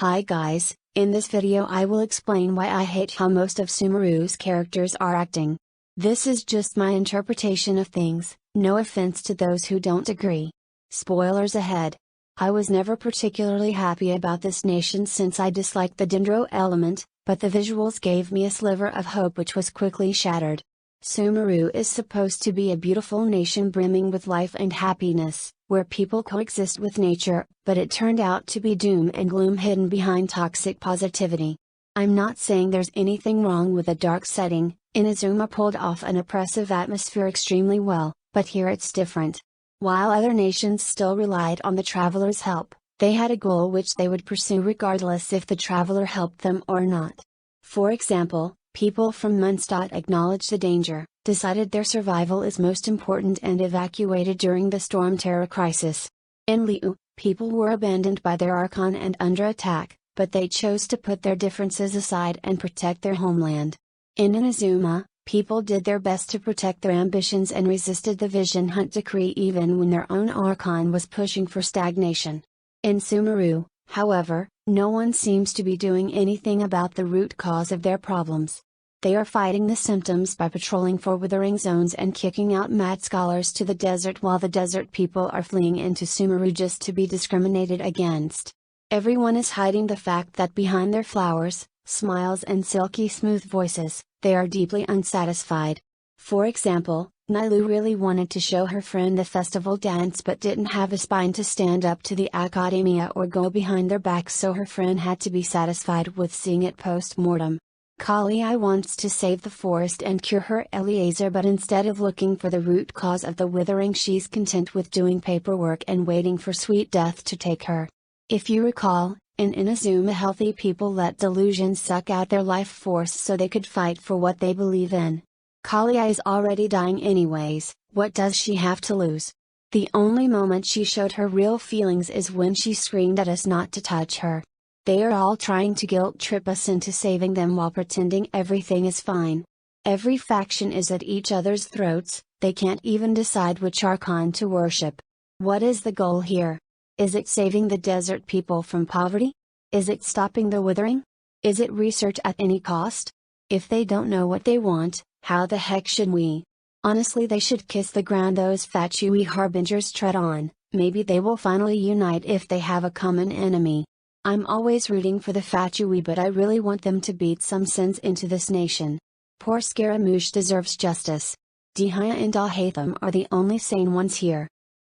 Hi guys, in this video I will explain why I hate how most of Sumeru's characters are acting. This is just my interpretation of things, no offense to those who don't agree. Spoilers ahead. I was never particularly happy about this nation since I disliked the Dendro element, but the visuals gave me a sliver of hope which was quickly shattered. Sumeru is supposed to be a beautiful nation brimming with life and happiness, where people coexist with nature, but it turned out to be doom and gloom hidden behind toxic positivity. I'm not saying there's anything wrong with a dark setting, Inazuma pulled off an oppressive atmosphere extremely well, but here it's different. While other nations still relied on the traveler's help, they had a goal which they would pursue regardless if the traveler helped them or not. For example, people from Mondstadt acknowledged the danger, decided their survival is most important and evacuated during the Storm Terror crisis. In Liu, people were abandoned by their Archon and under attack, but they chose to put their differences aside and protect their homeland. In Inazuma, people did their best to protect their ambitions and resisted the Vision Hunt decree even when their own Archon was pushing for stagnation. In Sumeru, however, no one seems to be doing anything about the root cause of their problems. They are fighting the symptoms by patrolling for withering zones and kicking out mad scholars to the desert while the desert people are fleeing into Sumeru just to be discriminated against. Everyone is hiding the fact that behind their flowers, smiles and silky smooth voices, they are deeply unsatisfied. For example, Nailu really wanted to show her friend the festival dance but didn't have a spine to stand up to the academia or go behind their backs, so her friend had to be satisfied with seeing it post-mortem. Kali wants to save the forest and cure her Eliezer, but instead of looking for the root cause of the withering, she's content with doing paperwork and waiting for sweet death to take her. If you recall, in Inazuma healthy people let delusions suck out their life force so they could fight for what they believe in. Kali is already dying anyways, what does she have to lose? The only moment she showed her real feelings is when she screamed at us not to touch her. They are all trying to guilt trip us into saving them while pretending everything is fine. Every faction is at each other's throats, they can't even decide which Archon to worship. What is the goal here? Is it saving the desert people from poverty? Is it stopping the withering? Is it research at any cost? If they don't know what they want, how the heck should we? Honestly, they should kiss the ground those Fatui harbingers tread on. Maybe they will finally unite if they have a common enemy. I'm always rooting for the Fatui, but I really want them to beat some sense into this nation. Poor Scaramouche deserves justice. Dihaya and Alhaitham are the only sane ones here.